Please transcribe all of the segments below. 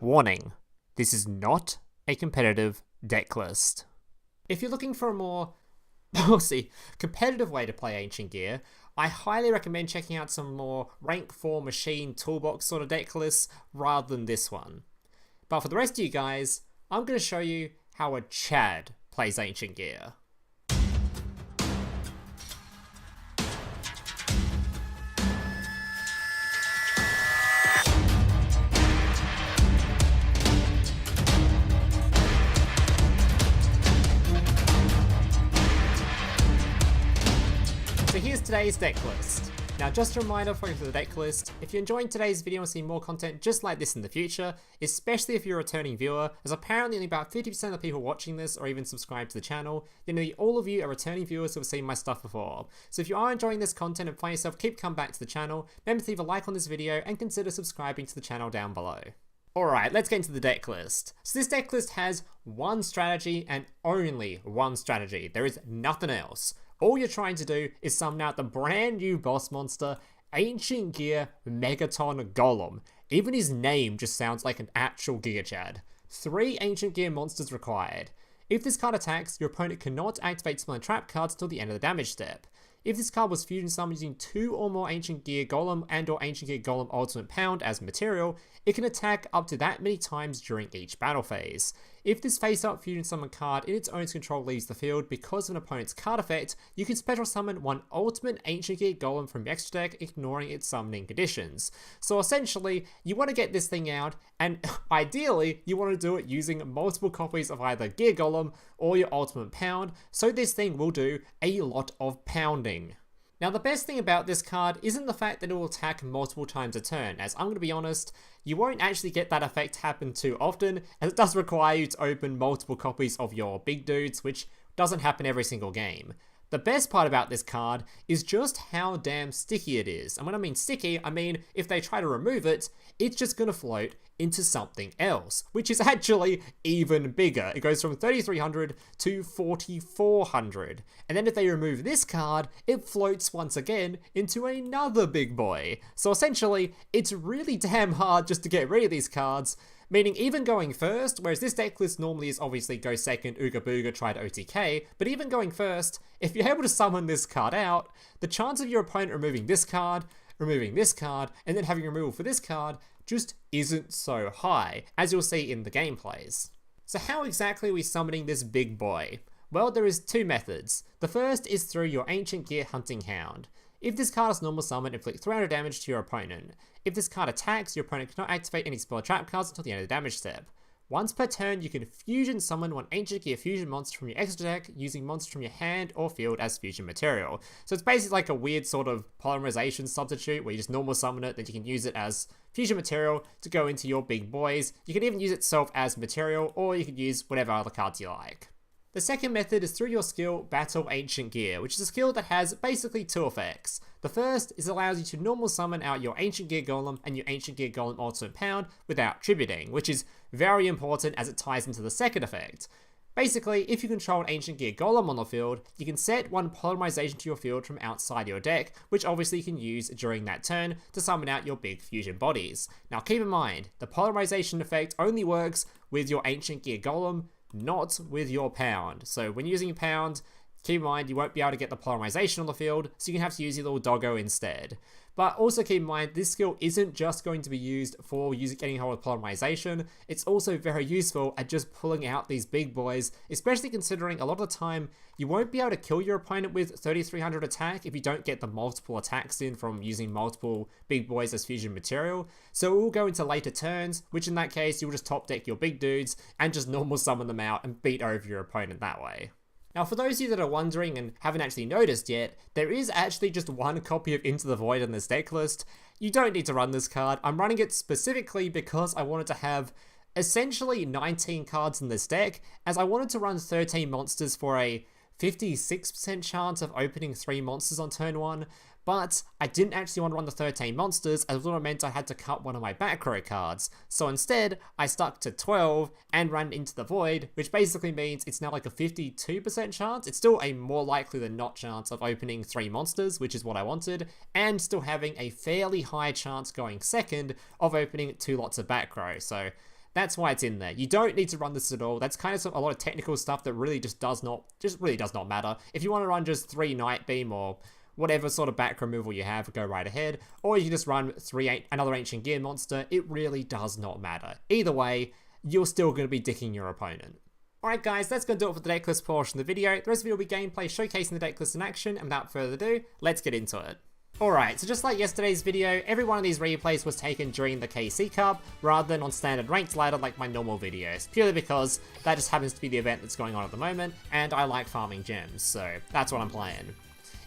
Warning, this is not a competitive deck list. If you're looking for a more, competitive way to play Ancient Gear, I highly recommend checking out some more rank 4 machine toolbox sort of deck lists rather than this one. But for the rest of you guys, I'm going to show you how a Chad plays Ancient Gear. So here's today's deck list. Now just a reminder before I go through the deck list, if you're enjoying today's video and see more content just like this in the future, especially if you're a returning viewer, as apparently only about 50% of the people watching this or even subscribed to the channel, then nearly all of you are returning viewers who have seen my stuff before. So if you are enjoying this content and find yourself keep coming back to the channel, remember to leave a like on this video and consider subscribing to the channel down below. Alright, let's get into the deck list. So this deck list has one strategy and only one strategy. There is nothing else. All you're trying to do is summon out the brand new boss monster, Ancient Gear MEGATON Golem. Even his name just sounds like an actual GIGACHAD. 3 Ancient Gear monsters required. If this card attacks, your opponent cannot activate summon trap cards till the end of the damage step. If this card was fusion summoned using 2 or more Ancient Gear Golem and or Ancient Gear Golem Ultimate Pound as material, it can attack up to that many times during each battle phase. If this face-up fusion summon card in its own control leaves the field because of an opponent's card effect, you can special summon one ultimate Ancient Gear Golem from your extra deck, ignoring its summoning conditions. So essentially, you want to get this thing out, and ideally, you want to do it using multiple copies of either Gear Golem or your Ultimate Pound, so this thing will do a lot of pounding. Now the best thing about this card isn't the fact that it will attack multiple times a turn, as I'm going to be honest, you won't actually get that effect happen too often, as it does require you to open multiple copies of your big dudes, which doesn't happen every single game. The best part about this card is just how damn sticky it is, and when I mean sticky, I mean if they try to remove it, it's just going to float into something else, which is actually even bigger. It goes from 3300 to 4400, and then if they remove this card, it floats once again into another big boy. So essentially, it's really damn hard just to get rid of these cards, meaning even going first, whereas this deck list normally is obviously go second, Ooga Booga, try to OTK, but even going first, if you're able to summon this card out, the chance of your opponent removing this card, and then having removal for this card just isn't so high, as you'll see in the gameplays. So how exactly are we summoning this big boy? Well, there is 2 methods. The first is through your Ancient Gear Hunting Hound. If this card is normal summon, inflict 300 damage to your opponent. If this card attacks, your opponent cannot activate any spell or trap cards until the end of the damage step. Once per turn, you can fusion summon one Ancient Gear fusion monster from your extra deck using monsters from your hand or field as fusion material. So it's basically like a weird sort of polymerization substitute where you just normal summon it, then you can use it as fusion material to go into your big boys. You can even use itself as material, or you can use whatever other cards you like. The second method is through your skill Battle Ancient Gear, which is a skill that has basically 2 effects. The first is it allows you to normal summon out your Ancient Gear Golem and your Ancient Gear Golem Ultimate Pound without tributing, which is very important as it ties into the second effect. Basically, if you control an Ancient Gear Golem on the field, you can set one polymerization to your field from outside your deck, which obviously you can use during that turn to summon out your big fusion bodies. Now keep in mind, the polymerization effect only works with your Ancient Gear Golem, not with your Pound. So when using a Pound, keep in mind you won't be able to get the polymerization on the field, so you can have to use your little doggo instead. But also keep in mind, this skill isn't just going to be used for getting hold of polymerization, it's also very useful at just pulling out these big boys, especially considering a lot of the time you won't be able to kill your opponent with 3300 attack if you don't get the multiple attacks in from using multiple big boys as fusion material. So it will go into later turns, which in that case you'll just top deck your big dudes and just normal summon them out and beat over your opponent that way. Now for those of you that are wondering and haven't actually noticed yet, there is actually just one copy of Into the Void on this deck list. You don't need to run this card. I'm running it specifically because I wanted to have essentially 19 cards in this deck, as I wanted to run 13 monsters for a 56% chance of opening 3 monsters on turn 1, but I didn't actually want to run the 13 monsters, as it meant I had to cut one of my back row cards. So instead, I stuck to 12 and ran Into the Void, which basically means it's now like a 52% chance. It's still a more likely than not chance of opening 3 monsters, which is what I wanted, and still having a fairly high chance going second of opening 2 lots of back row. So That's why it's in there. You don't need to run this at all. That's kind of a lot of technical stuff that really just really does not matter. If you want to run just 3 Night Beam or whatever sort of back removal you have, go right ahead. Or you can just run another Ancient Gear monster. It really does not matter. Either way, you're still going to be dicking your opponent. Alright guys, that's going to do it for the deck list portion of the video. The rest of the video will be gameplay showcasing the deck list in action, and without further ado, let's get into it. Alright, so just like yesterday's video, every one of these replays was taken during the KC Cup, rather than on standard ranked ladder like my normal videos, purely because that just happens to be the event that's going on at the moment, and I like farming gems, so that's what I'm playing.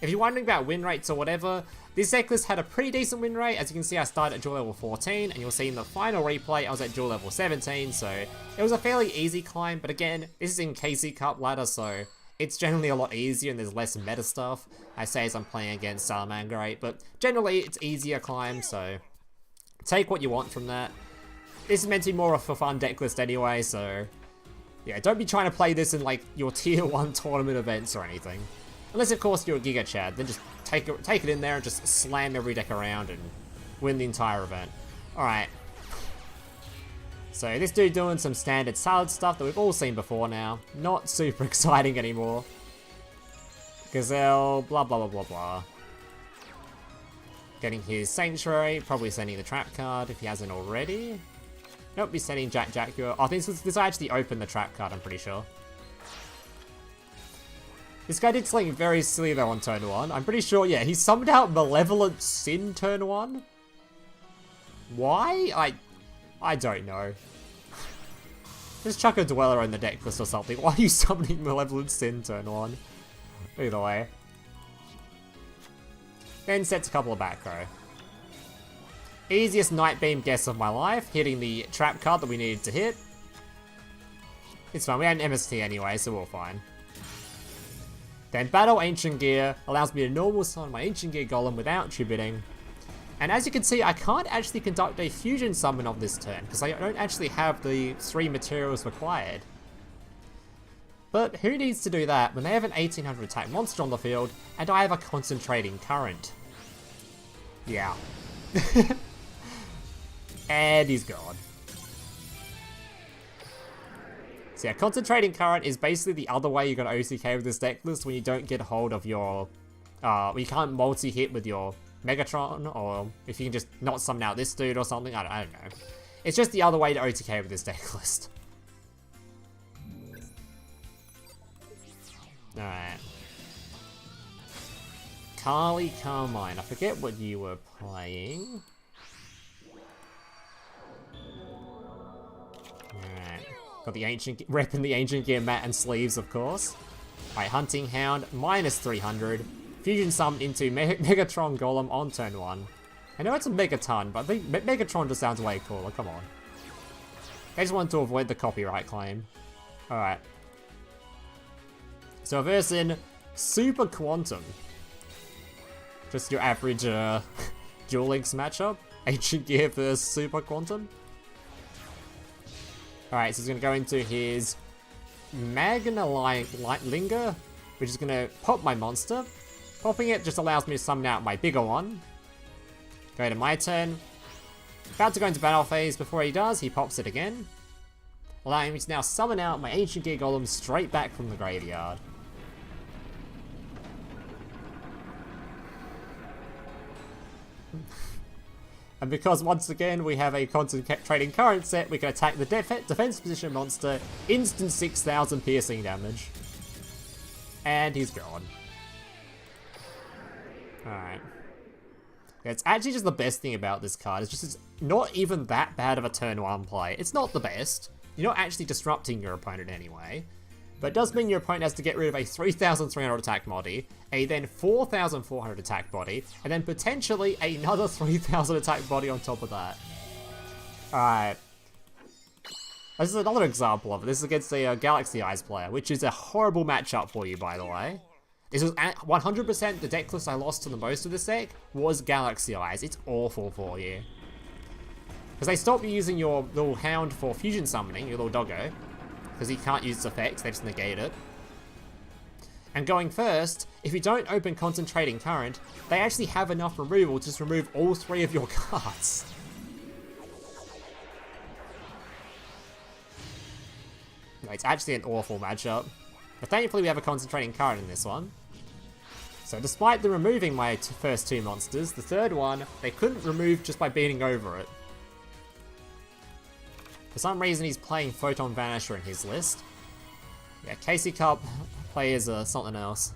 If you're wondering about win rates or whatever, this deck list had a pretty decent win rate. As you can see, I started at duel level 14, and you'll see in the final replay I was at duel level 17, so it was a fairly easy climb, but again, this is in KC Cup ladder, so it's generally a lot easier and there's less meta stuff. I say as I'm playing against Salamander, but generally it's easier climb, so take what you want from that. This is meant to be more of a fun deck list anyway, so yeah, don't be trying to play this in like your tier 1 tournament events or anything. Unless, of course, you're a GIGACHAD, then just take it in there and just slam every deck around and win the entire event. Alright. So this dude doing some standard salad stuff that we've all seen before now. Not super exciting anymore. Gazelle, blah blah blah blah blah. Getting his Sanctuary, probably sending the trap card if he hasn't already. Nope, he's sending Jack Jaguar. Oh, this actually opened the trap card, I'm pretty sure. This guy did something very silly though on turn 1. I'm pretty sure, yeah, he summoned out Malevolent Sin turn 1. Why? I don't know. Just chuck a Dweller in the deck list or something. Why are you summoning Malevolent Sin turn 1? Either way. Then sets a couple of back row. Easiest Night Beam guess of my life, hitting the trap card that we needed to hit. It's fine, we had an MST anyway, so we're fine. Then Battle Ancient Gear allows me to normal summon my Ancient Gear Golem without tributing. And as you can see, I can't actually conduct a fusion summon on this turn, because I don't actually have the 3 materials required. But who needs to do that when they have an 1800 attack monster on the field, and I have a Concentrating Current? Yeah. And he's gone. So yeah, Concentrating Current is basically the other way you're going to OTK with this deck list when you don't get a hold of your... when you can't multi-hit with your Megatron, or if you can just not summon out this dude or something, I don't know. It's just the other way to OTK with this deck list. Alright. Kali Carmine, I forget what you were playing. Alright. Got the repping the Ancient Gear mat and sleeves, of course. Alright, Hunting Hound, minus 300. Fusion summon into Megatron Golem on turn 1. I know it's a Megaton, but I think Megatron just sounds way cooler, come on. I just wanted to avoid the copyright claim. Alright. So versing Super Quantum. Just your average Duel Links matchup. Ancient Gear versus Super Quantum. Alright, so he's going to go into his Linger, which is going to pop my monster. Popping it just allows me to summon out my bigger one. Go to my turn. About to go into battle phase. Before he does, he pops it again. Allowing me to now summon out my Ancient Gear Golem straight back from the graveyard. And because once again we have a Concentrating Current set, we can attack the defense position monster, instant 6000 piercing damage. And he's gone. Alright. Yeah, it's actually just the best thing about this card. It's not even that bad of a turn 1 play. It's not the best. You're not actually disrupting your opponent anyway. But it does mean your opponent has to get rid of a 3300 attack body, a then 4400 attack body, and then potentially another 3000 attack body on top of that. Alright. This is another example of it. This is against a Galaxy Eyes player, which is a horrible matchup for you, by the way. This was 100% the deck list I lost to the most of this deck was Galaxy Eyes. It's awful for you. Because they stop you using your little Hound for fusion summoning, your little doggo. Because he can't use its effects, they just negate it. And going first, if you don't open Concentrating Current, they actually have enough removal to just remove all 3 of your cards. No, it's actually an awful matchup. But thankfully we have a concentrating current in this one. So despite them removing my first two monsters, the third one, they couldn't remove just by beating over it. For some reason he's playing Photon Vanisher in his list. Yeah, KC Cup players are something else.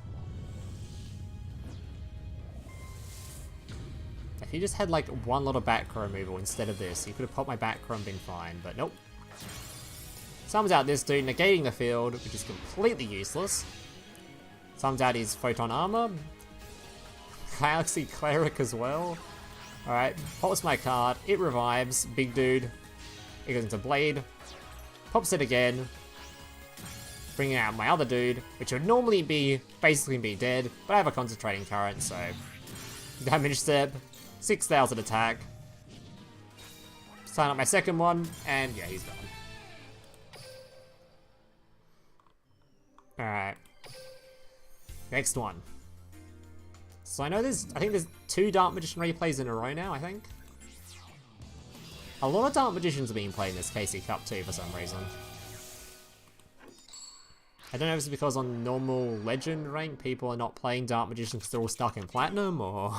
If he just had like one lot of back row removal instead of this, he could have popped my back row and been fine, but nope. Summons out this dude, negating the field, which is completely useless. Summons out his Photon Armor. Galaxy Cleric as well. Alright, pops my card, it revives, big dude. It goes into Blade. Pops it again. Bringing out my other dude, which would normally basically be dead, but I have a concentrating current, so... Damage step, 6,000 attack. Sign up my second one, and yeah, he's gone. Alright. Next one. So I think there's 2 Dark Magician replays in a row now, I think. A lot of Dark Magicians are being played in this KC Cup too for some reason. I don't know if it's because on normal Legend rank people are not playing Dark Magicians because they're all stuck in Platinum, or...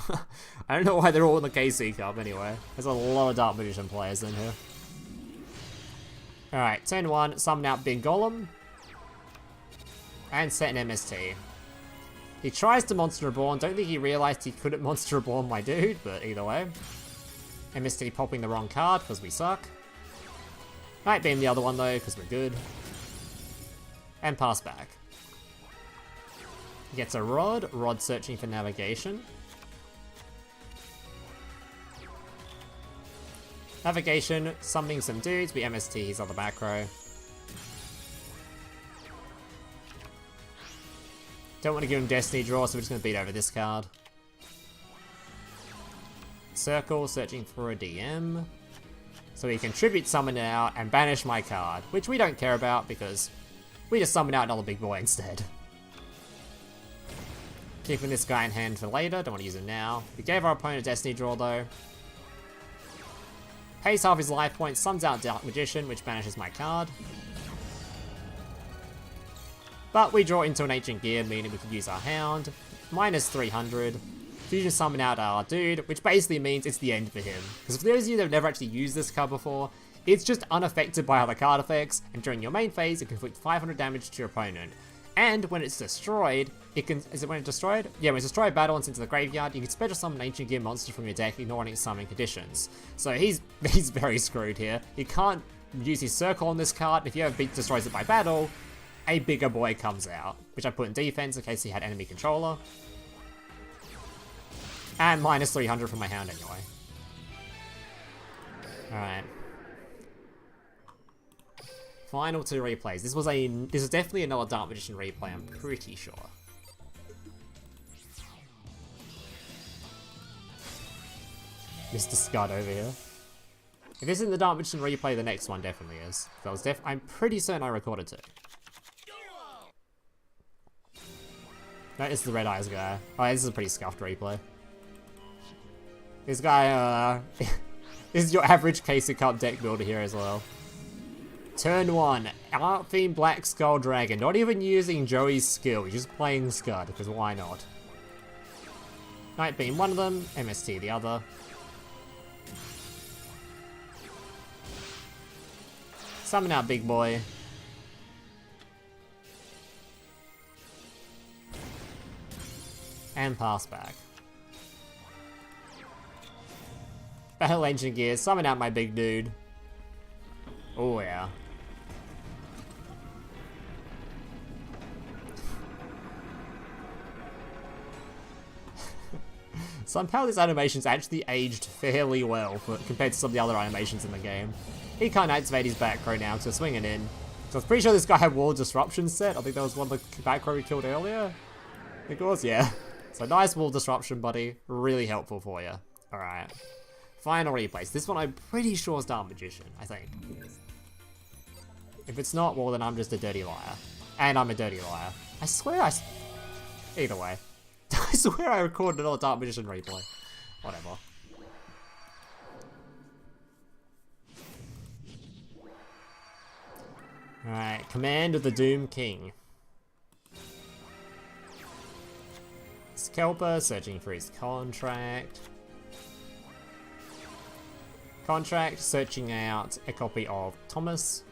I don't know why they're all in the KC Cup anyway. There's a lot of Dark Magician players in here. Alright, turn 1, summon out Big Golem. And set an MST. He tries to Monster Reborn, don't think he realised he couldn't Monster Reborn my dude, but either way. MST popping the wrong card because we suck. Might beam the other one though because we're good. And pass back. He gets a Rod searching for navigation. Navigation, summoning some dudes, we MST his other back row. Don't want to give him Destiny Draw, so we're just going to beat over this card. Circle, searching for a DM. So we can tribute summon it out and banish my card, which we don't care about because we just summon out another big boy instead. Keeping this guy in hand for later, don't want to use him now. We gave our opponent a Destiny Draw though. Pays half his life points, summons out Dark Magician, which banishes my card. But we draw into an Ancient Gear, meaning we can use our Hound. Minus 300. Fusion summon out our dude, which basically means it's the end for him. Because for those of you that have never actually used this card before, it's just unaffected by other card effects, and during your main phase, it can inflict 500 damage to your opponent. And when it's destroyed, it can... Is it when it's destroyed? Yeah, when it's destroyed, battle into the graveyard, you can special summon an Ancient Gear monster from your deck, ignoring its summoning conditions. So he's very screwed here. He can't use his circle on this card, and if he ever destroys it by battle, a bigger boy comes out, which I put in defense in case he had enemy controller. And minus 300 from my Hound anyway. Alright. Final 2 replays. This is definitely another Dark Magician replay, I'm pretty sure. Mr. Scud over here. If this isn't the Dark Magician replay, the next one definitely is. I'm pretty certain I recorded 2. No, this is the Red Eyes guy. Oh, this is a pretty scuffed replay. This guy, this is your average KC Cup deck builder here as well. Turn 1, Art Theme Black Skull Dragon. Not even using Joey's skill, he's just playing Scud, because why not? Night Beam one of them, MST the other. Summon out Big Boy. And pass back. Battle Ancient Gear, summon out my big dude. Oh yeah. Somehow this animation's actually aged fairly well compared to some of the other animations in the game. He can't activate his back row now, so swing it in. So I'm pretty sure this guy had Wall Disruption set. I think that was one of the back row we killed earlier. I think it was, yeah. So nice Wall Disruption, buddy. Really helpful for you. Alright. Final replays. This one I'm pretty sure is Dark Magician, I think. If it's not, well then I'm just a dirty liar. And I'm a dirty liar. I swear Either way. I swear I recorded another Dark Magician replay. Whatever. Alright, Command of the Doom King. Scalper searching for his contract. Contract searching out a copy of Thomas.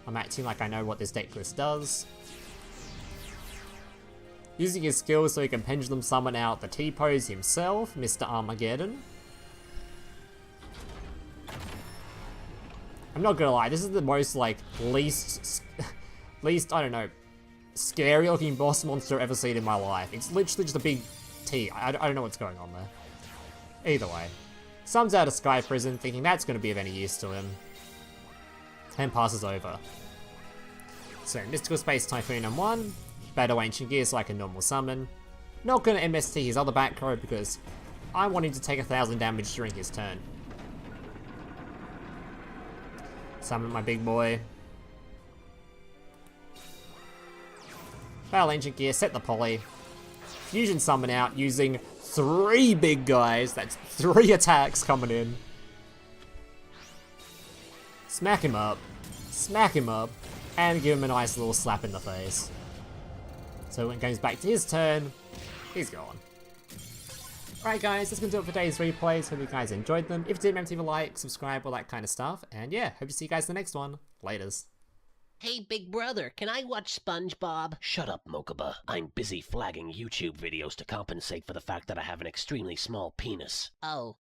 I'm acting like I know what this deck list does. Using his skills so he can pendulum summon out the T-pose himself, Mr. Armageddon. I'm not gonna lie, this is the most, like, least, I don't know, scary looking boss monster I've ever seen in my life. It's literally just a big T. I don't know what's going on there. Either way. Sums out of Sky Prison, thinking that's gonna be of any use to him. And passes over. So, Mystical Space Typhoon on 1. Battle Ancient Gears like a normal summon. Not gonna MST his other back row because I want him to take 1000 damage during his turn. Summon my big boy. Battle Ancient Gear, set the poly. Fusion summon out using 3 big guys. That's 3 attacks coming in. Smack him up, and give him a nice little slap in the face. So when it goes back to his turn, he's gone. Alright guys, that's gonna do it for today's replays. Hope you guys enjoyed them. If you did, remember to leave a like, subscribe, all that kind of stuff. And yeah, hope to see you guys in the next one. Laters. Hey, big brother, can I watch SpongeBob? Shut up, Mokuba. I'm busy flagging YouTube videos to compensate for the fact that I have an extremely small penis. Oh.